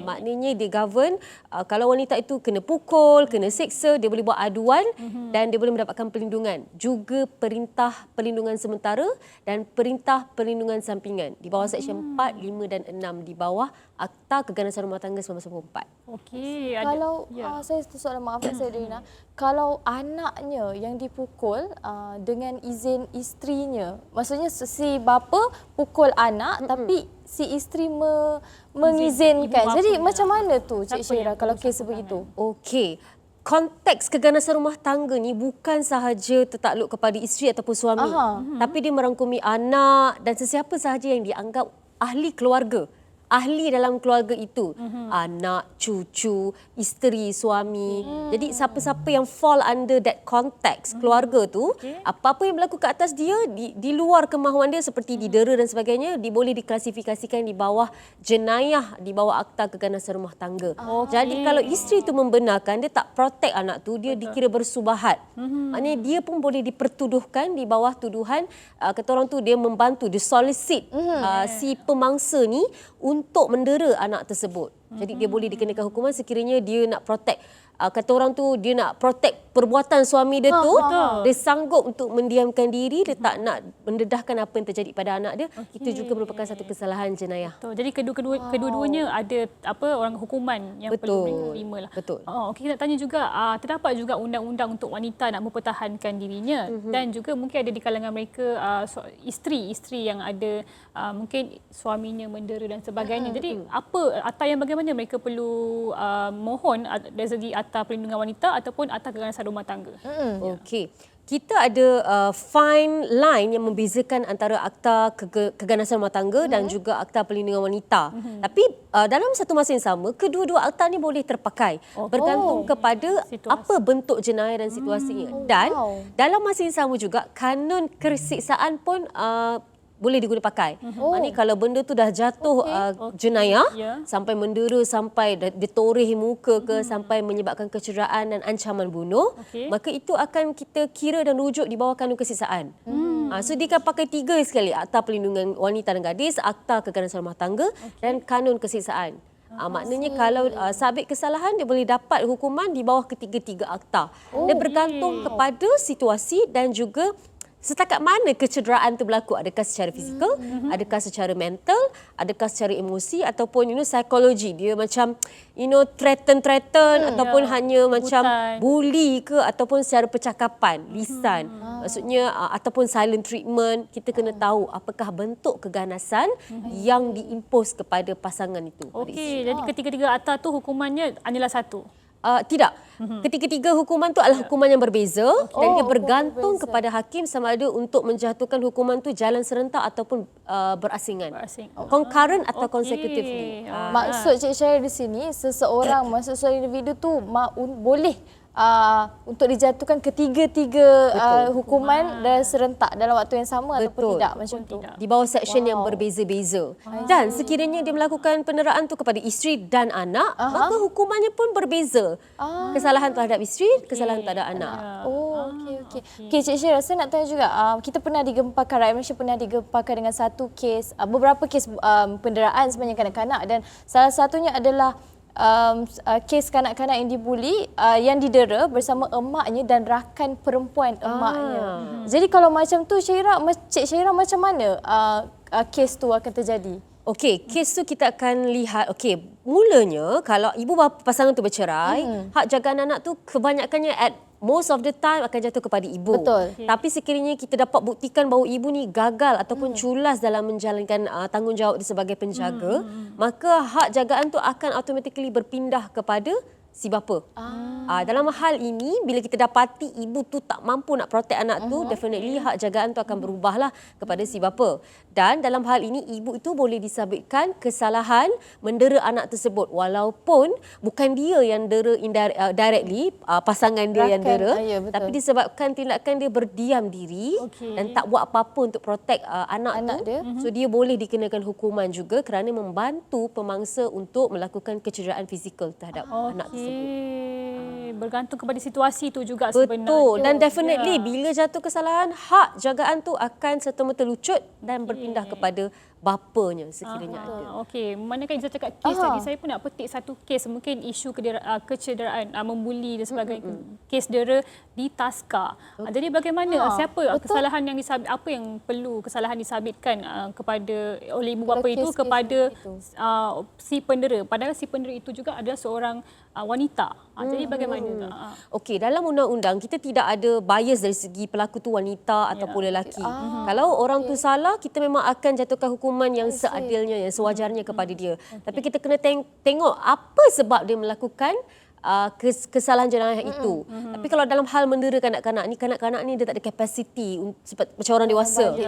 Maknanya dia govern kalau wanita itu kena pukul, kena seksa, dia boleh buat aduan dan dia boleh mendapatkan perlindungan. Juga perintah perlindungan sementara dan perintah perlindungan sampingan di bawah Seksyen 4, 5 dan 6 di bawah Akta Keganasan Rumah Tangga 1994. Okey. Kalau saya satu soalan, maafkan saya Rina. Kalau anaknya yang dipukul dengan izin isterinya, maksudnya si bapa pukul anak tapi si isteri mengizinkan. Jadi macam mana tu Cik Syahira kalau kes begitu? Okey. Konteks keganasan rumah tangga ni bukan sahaja tertakluk kepada isteri ataupun suami, tapi dia merangkumi anak dan sesiapa sahaja yang dianggap ahli keluarga. Ahli dalam keluarga itu, anak, cucu, isteri, suami. Jadi siapa-siapa yang fall under that context keluarga tu, apa-apa yang berlaku ke atas dia di luar kemahuan dia seperti didera dan sebagainya, dia boleh diklasifikasikan di bawah jenayah di bawah Akta Keganasan Rumah Tangga. Jadi kalau isteri itu membenarkan, dia tak protect anak tu, dia dikira bersubahat. Maknanya dia pun boleh dipertuduhkan di bawah tuduhan kata orang tu dia membantu, dia solicit si pemangsa ni untuk mendera anak tersebut. Jadi dia boleh dikenakan hukuman sekiranya dia nak protect kata orang tu dia nak protect perbuatan suami dia tu, dia sanggup untuk mendiamkan diri, dia tak nak mendedahkan apa yang terjadi pada anak dia, itu juga merupakan satu kesalahan jenayah. Betul. Jadi kedua-duanya ada orang hukuman yang perlu mereka terima lah. Betul. Okey, nak tanya juga, terdapat juga undang-undang untuk wanita nak mempertahankan dirinya dan juga mungkin ada di kalangan mereka isteri yang ada mungkin suaminya mendera dan sebagainya. Jadi Akta yang bagaimana mereka perlu mohon dari segi Akta Perlindungan Wanita ataupun Akta Keganasan Rumah Tangga? Okey. Kita ada fine line yang membezakan antara Akta Keganasan Rumah Tangga dan juga Akta Perlindungan Wanita. Tapi dalam satu masa yang sama, kedua-dua akta ni boleh terpakai bergantung kepada apa bentuk jenayah dan situasinya. Dan dalam masa yang sama juga, kanun kersiksaan pun boleh diguna pakai. Maknanya kalau benda tu dah jatuh jenayah, sampai mendera, sampai ditoreh muka ke, sampai menyebabkan kecederaan dan ancaman bunuh, maka itu akan kita kira dan rujuk di bawah kanun kersiksaan. So dia akan pakai 3 sekali, Akta Perlindungan Wanita dan Gadis, Akta Keganasan Rumah Tangga dan kanun kersiksaan. Maknanya kalau sabit kesalahan, dia boleh dapat hukuman di bawah ketiga-tiga akta. Dia bergantung kepada situasi dan juga setakat mana kecederaan itu berlaku. Adakah secara fizikal, adakah secara mental, adakah secara emosi ataupun psikologi. Dia macam threaten ataupun hanya macam bully ke ataupun secara percakapan, lisan. Maksudnya ataupun silent treatment. Kita kena tahu apakah bentuk keganasan yang diimpos kepada pasangan itu. Okey, jadi ketiga-tiga akta tu hukumannya adalah satu. Tidak. Ketiga-tiga hukuman tu adalah hukuman yang berbeza dan dia bergantung kepada hakim sama ada untuk menjatuhkan hukuman tu jalan serentak ataupun berasingan. Concurrent atau consecutively. Maksud Cik Syahir di sini, seseorang, maksud seorang individu tu boleh untuk dijatuhkan ketiga-tiga hukuman dan serentak dalam waktu yang sama ataupun tidak macam tu. Di bawah seksyen yang berbeza-beza. Dan sekiranya dia melakukan penderaan tu kepada isteri dan anak, maka hukumannya pun berbeza. Kesalahan terhadap isteri, kesalahan terhadap anak. Okey, Cik Syahir, saya nak tanya juga, kita pernah digemparkan, rakyat Malaysia pernah digemparkan dengan satu kes, beberapa kes penderaan sebenarnya kanak-kanak, dan salah satunya adalah kes kanak-kanak yang dibuli, yang didera bersama emaknya dan rakan perempuan emaknya. Jadi kalau macam tu, Cik Syahira, macam mana kes tu akan terjadi? Okey, kes tu kita akan lihat. Okey, mulanya kalau ibu bapa pasangan tu bercerai, hak jagaan anak tu kebanyakannya most of the time akan jatuh kepada ibu. Betul. Tapi sekiranya kita dapat buktikan bahawa ibu ni gagal ataupun culas dalam menjalankan tanggungjawab dia sebagai penjaga, maka hak jagaan tu akan automatically berpindah kepada si bapa. Dalam hal ini, bila kita dapati ibu tu tak mampu nak protect anak tu, definitely hak jagaan tu akan berubahlah kepada si bapa. Dan dalam hal ini, ibu itu boleh disabitkan kesalahan mendera anak tersebut. Walaupun bukan dia yang dera directly, pasangan dia yang dera, tapi disebabkan tindakan dia berdiam diri dan tak buat apa-apa untuk protect anak tu. dia. So dia boleh dikenakan hukuman juga kerana membantu pemangsa untuk melakukan kecederaan fizikal terhadap anak tersebut. Bergantung kepada situasi tu juga sebenarnya. Betul. Dan definitely bila jatuh kesalahan, hak jagaan tu akan serta-merta lucut dan berpindah kepada bapanya sekiranya ada. Okey, manakala saya cakap kes tadi, saya pun nak petik satu kes, mungkin isu kecederaan, membuli dan sebagainya. Kes dera di Taska. Jadi bagaimana, siapa kesalahan yang apa yang perlu kesalahan disabitkan kepada oleh ibu bapa itu kepada si pendera, padahal si pendera itu juga adalah seorang wanita. Jadi bagaimana? Okey, dalam undang-undang kita tidak ada bias dari segi pelaku tu wanita ataupun lelaki. Kalau orang tu salah, kita memang akan jatuhkan hukuman yang seadilnya, yang sewajarnya kepada dia. Tapi kita kena tengok apa sebab dia melakukan kesalahan jenayah itu. Tapi kalau dalam hal mendera kanak-kanak ni dia tak ada kapasiti macam orang dewasa.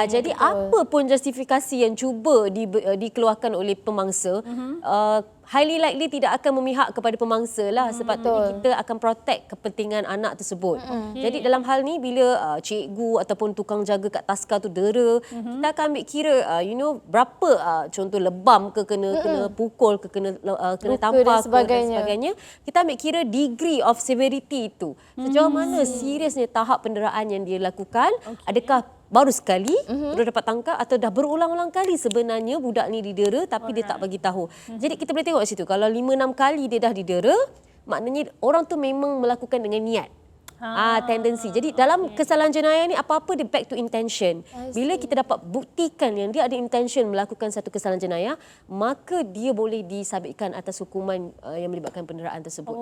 Jadi apa pun justifikasi yang cuba dikeluarkan oleh pemangsa, highly likely tidak akan memihak kepada pemangsa lah. Sepatutnya kita akan protect kepentingan anak tersebut. Jadi dalam hal ni bila cikgu ataupun tukang jaga kat Taska tu dera, kita akan ambil kira berapa contoh lebam ke, kena pukul ke, kena tampar ke dan sebagainya. Kita ambil kira degree of severity itu. Sejauh mana seriusnya tahap penderaan yang dia lakukan, adakah baru sekali sudah dapat tangkap atau dah berulang-ulang kali sebenarnya budak ni didera tapi dia tak bagi tahu. Jadi kita boleh tengok kat situ, kalau 5-6 kali dia dah didera, maknanya orang tu memang melakukan dengan niat. Tendensi. Jadi dalam kesalahan jenayah ni apa-apa dia back to intention. Bila kita dapat buktikan yang dia ada intention melakukan satu kesalahan jenayah, maka dia boleh disabitkan atas hukuman yang melibatkan penderaan tersebut.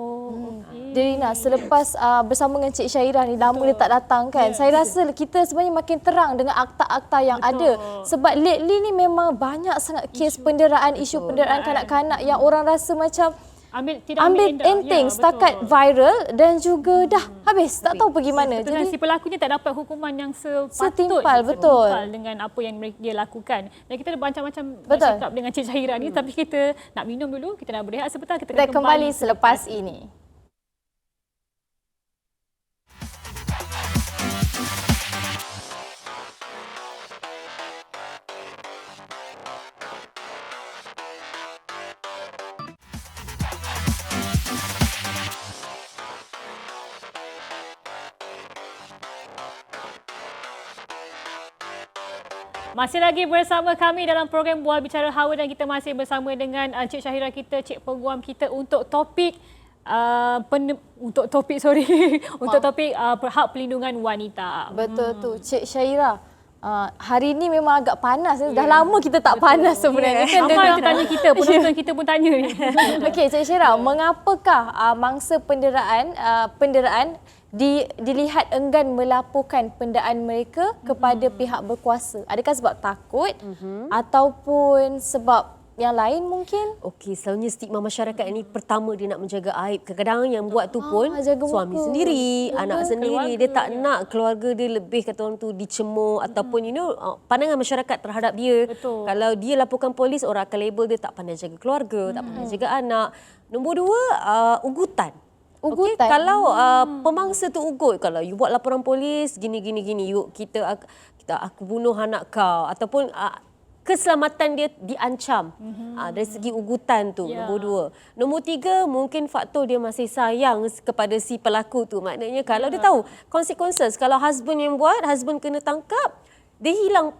Jadi selepas bersama dengan Cik Syairah ni, lama dia tak datang kan. Saya rasa kita sebenarnya makin terang dengan akta-akta yang ada. Sebab lately ni memang banyak sangat kes penderaan, isu penderaan kanak-kanak yang orang rasa macam ambil enteng setakat viral dan juga dah habis tak tahu pergi mana. Jadi si pelakunya tak dapat hukuman yang setimpal betul dengan apa yang dia lakukan. Dan kita ada macam-macam bercakap dengan Cik Syairah ni, tapi kita nak minum dulu, kita nak berehat sebentar, kita kembali selepas ini. Masih lagi bersama kami dalam program Bual Bicara Hawa dan kita masih bersama dengan Cik Syairah kita, Cik Peguam kita untuk topik hak pelindungan wanita. Betul tu Cik Syairah. Hari ni memang agak panas. Dah lama kita tak panas sebenarnya. Kan kita tanya kita, penonton kita pun tanya ni. Okey Cik Syairah, mengapakah mangsa penderaan dilihat enggan melaporkan penderaan mereka kepada pihak berkuasa? Adakah sebab takut ataupun sebab yang lain mungkin? Okey, selalunya stigma masyarakat ini pertama dia nak menjaga aib. Kadang-kadang yang buat tu pun suami sendiri, anak sendiri. Dia tak nak keluarga dia lebih kata orang tu dicemooh ataupun pandangan masyarakat terhadap dia. Betul. Kalau dia laporkan polis, orang akan label dia tak pandai jaga keluarga, tak pandai jaga anak. Nombor dua, ugutan. Okay, kalau pemangsa tu ugut, kalau you buat laporan polis gini, aku bunuh anak kau ataupun keselamatan dia diancam dari segi ugutan tu. Nombor dua. Nombor tiga, mungkin faktor dia masih sayang kepada si pelaku tu. Maknanya kalau dia tahu consequences, kalau husband yang buat, husband kena tangkap, dia hilang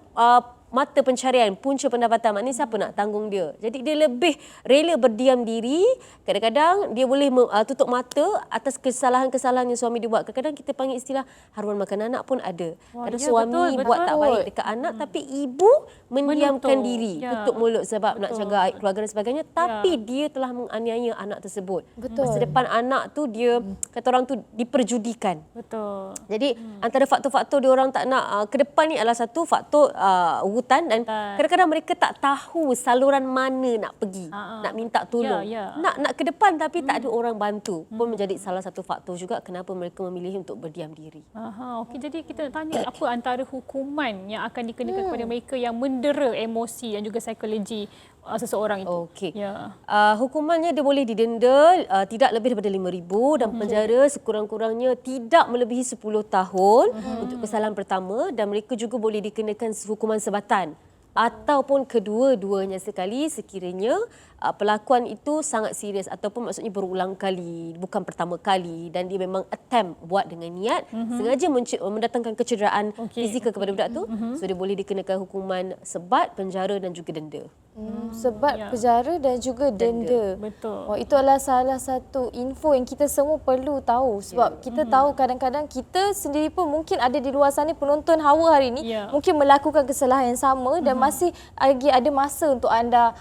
mata pencarian, punca pendapatan. Maknanya siapa nak tanggung dia? Jadi dia lebih rela berdiam diri. Kadang-kadang dia boleh tutup mata atas kesalahan-kesalahan yang suami dia buat. Kadang-kadang kita panggil istilah haruan makan anak pun ada. Kadang suami buat tak baik dekat anak, tapi ibu mendiamkan diri, tutup mulut sebab nak jaga aib keluarga dan sebagainya. Tapi dia telah menganiaya anak tersebut. Masa depan anak tu dia, kata orang tu, diperjudikan. Betul. Jadi antara faktor-faktor dia orang tak nak ke depan ni adalah satu faktor dan kadang-kadang mereka tak tahu saluran mana nak pergi, nak minta tolong. Nak ke depan tapi tak ada orang bantu pun menjadi salah satu faktor juga kenapa mereka memilih untuk berdiam diri. Okey, jadi kita nak tanya apa antara hukuman yang akan dikenakan kepada mereka yang mendera emosi dan juga psikologi seseorang itu? Okey. Hukumannya dia boleh didenda tidak lebih daripada RM5,000 dan penjara sekurang-kurangnya tidak melebihi 10 tahun untuk kesalahan pertama, dan mereka juga boleh dikenakan hukuman sebatan ataupun kedua-duanya sekali sekiranya pelakuan itu sangat serius ataupun maksudnya berulang kali, bukan pertama kali, dan dia memang attempt buat dengan niat, sengaja mendatangkan kecederaan fizikal kepada budak tu, so dia boleh dikenakan hukuman sebat, penjara dan juga denda. Sebat, penjara dan juga denda. Betul. Itu adalah salah satu info yang kita semua perlu tahu sebab kita tahu kadang-kadang kita sendiri pun mungkin ada di luar sana, penonton Hawa hari ini mungkin melakukan kesalahan yang sama dan masih lagi ada masa untuk anda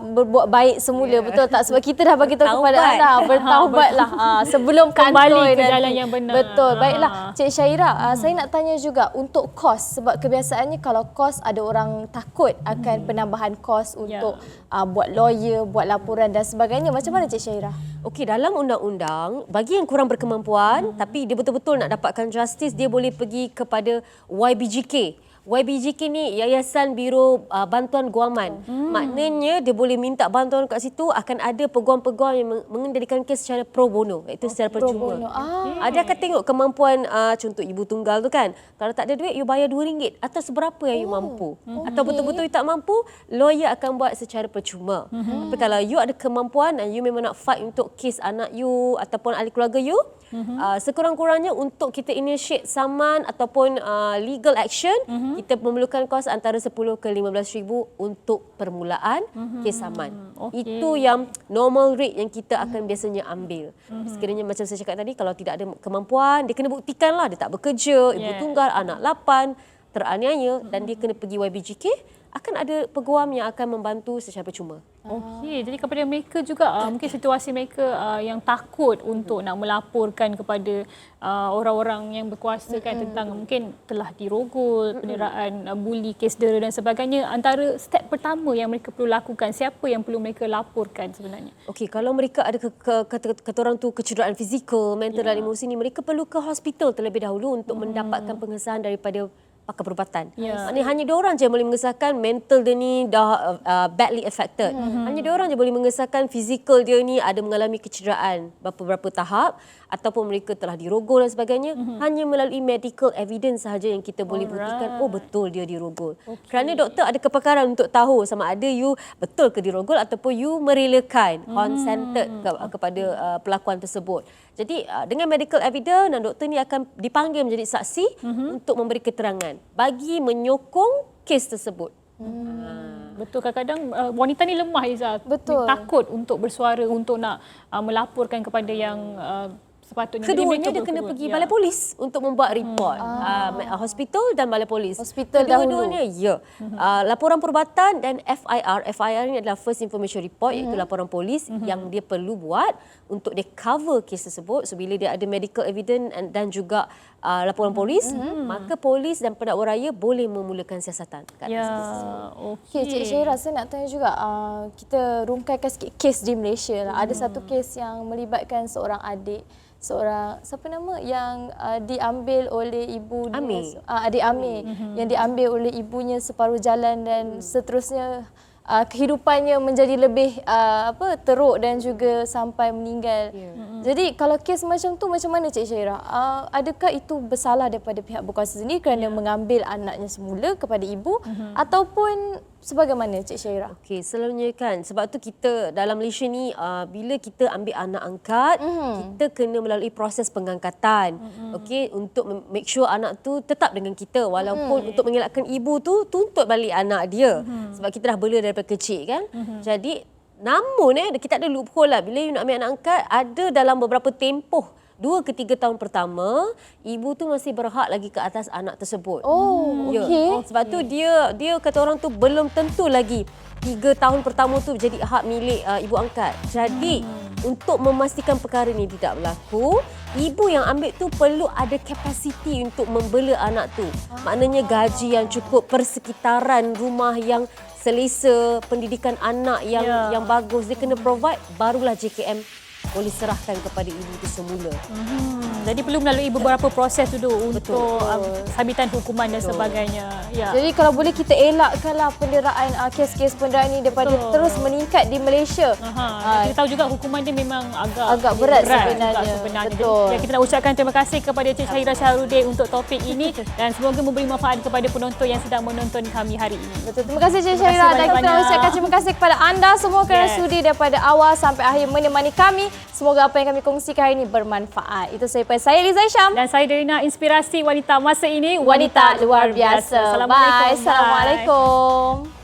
berbuat baik semula, betul tak? Sebab kita dah bagi tahu kepada anda bertaubatlah sebelum kembali ke jalan yang benar. Betul. Baiklah Cik Syairah, saya nak tanya juga untuk kos, sebab kebiasaannya kalau kos ada orang takut akan penambahan kos untuk buat lawyer, buat laporan dan sebagainya. Macam mana Cik Syairah? Okey, dalam undang-undang, bagi yang kurang berkemampuan tapi dia betul-betul nak dapatkan justice, dia boleh pergi kepada YBJK. YBJK ni Yayasan Biro Bantuan Guaman. Maknanya dia boleh minta bantuan kat situ, akan ada peguam-peguam yang mengendalikan kes secara pro bono, iaitu secara percuma. Dia akan tengok kemampuan, contoh ibu tunggal tu kan. Kalau tak ada duit, you bayar RM2 atas berapa yang you mampu. Atau betul-betul you tak mampu, lawyer akan buat secara percuma. Tapi kalau you ada kemampuan dan you memang nak fight untuk kes anak you ataupun ahli keluarga you, Sekurang-kurangnya untuk kita initiate saman ataupun legal action, kita memerlukan kos antara 10 ke 15,000 untuk permulaan kes saman. Itu yang normal rate yang kita akan biasanya ambil. Sekiranya macam saya cakap tadi, kalau tidak ada kemampuan, dia kena buktikanlah dia tak bekerja, ibu tunggal, anak 8, teraniaya dan dia kena pergi YBGK, akan ada peguam yang akan membantu secara percuma. Okey, jadi kepada mereka juga mungkin situasi mereka yang takut untuk nak melaporkan kepada orang-orang yang berkuasa kan tentang mungkin telah dirogol, penderaan buli, kes dera dan sebagainya. Antara step pertama yang mereka perlu lakukan, siapa yang perlu mereka laporkan sebenarnya? Okey, kalau mereka ada kata orang tu kecederaan fizikal, mental dan emosi ni, mereka perlu ke hospital terlebih dahulu untuk mendapatkan pengesahan daripada pakar perubatan. Maknanya hanya diorang je yang boleh mengesahkan mental dia ni dah badly affected. Hanya diorang je boleh mengesahkan fizikal dia ni ada mengalami kecederaan beberapa tahap ataupun mereka telah dirogol dan sebagainya. Hanya melalui medical evidence sahaja yang kita boleh buktikan, oh betul dia dirogol. Kerana doktor ada kepakaran untuk tahu sama ada you betul ke dirogol ataupun you merelakan, consented kepada pelakuan tersebut. Jadi dengan medical evidence, dan doktor ni akan dipanggil menjadi saksi untuk memberi keterangan bagi menyokong kes tersebut. Betul, kadang-kadang wanita ni lemah, Izzah. Betul. Takut untuk bersuara, untuk nak melaporkan kepada yang sepatutnya. Keduanya dia kena pergi balai polis untuk membuat report. Hospital dan balai polis. Hospital Kedua-duanya, ya. Laporan perubatan dan FIR. FIR ni adalah First Information Report, iaitu laporan polis yang dia perlu buat untuk dia cover kes tersebut. So bila dia ada medical evidence dan juga laporan polis, maka polis dan pendakwa raya boleh memulakan siasatan. Okey, Cik Syairah, saya nak tanya juga, kita rungkaikan sikit kes di Malaysia lah. Ada satu kes yang melibatkan seorang adik, siapa nama yang diambil oleh ibunya, adik Amir, yang diambil oleh ibunya separuh jalan dan seterusnya kehidupannya menjadi lebih teruk dan juga sampai meninggal. Jadi kalau kes macam tu macam mana Cik Syairah? Adakah itu bersalah daripada pihak berkuasa sendiri kerana mengambil anaknya semula kepada ibu ataupun sebagaimana Cik Syairah? Okey, selalunya kan sebab tu kita dalam Malaysia ni bila kita ambil anak angkat, kita kena melalui proses pengangkatan. Okey, untuk make sure anak tu tetap dengan kita walaupun untuk mengelakkan ibu tu tuntut balik anak dia. Sebab kita dah bela daripada kecil kan. Jadi namun kita ada loophole lah. Bila you nak ambil anak angkat, ada dalam beberapa tempoh 2 ke 3 tahun pertama, ibu tu masih berhak lagi ke atas anak tersebut. Okey. Sebab tu dia kata orang tu belum tentu lagi 3 tahun pertama tu jadi hak milik ibu angkat. Jadi untuk memastikan perkara ni tidak berlaku, ibu yang ambil tu perlu ada kapasiti untuk membela anak tu. Maknanya gaji yang cukup, persekitaran rumah yang selesa, pendidikan anak yang bagus dia kena provide, barulah JKM boleh serahkan kepada ibu itu semula. Jadi perlu melalui beberapa proses dulu untuk sabitan hukuman dan sebagainya. Ya. Jadi kalau boleh kita elakkanlah penderaan kes-kes penderaan ini daripada terus meningkat di Malaysia. Kita tahu juga hukuman dia memang agak berat sebenarnya. Betul. Ya, kita nak ucapkan terima kasih kepada Cik Syairah Shahrudin untuk topik ini dan semoga memberi manfaat kepada penonton yang sedang menonton kami hari ini. Betul. Terima kasih Cik Syairah dan kita nak ucapkan terima kasih kepada anda semua kerana sudi daripada awal sampai akhir menemani kami. Semoga apa yang kami kongsikan hari ini bermanfaat. Itu saya Liza Isham. Dan saya Derina, inspirasi wanita masa ini, wanita luar biasa. Assalamualaikum. Bye. Assalamualaikum.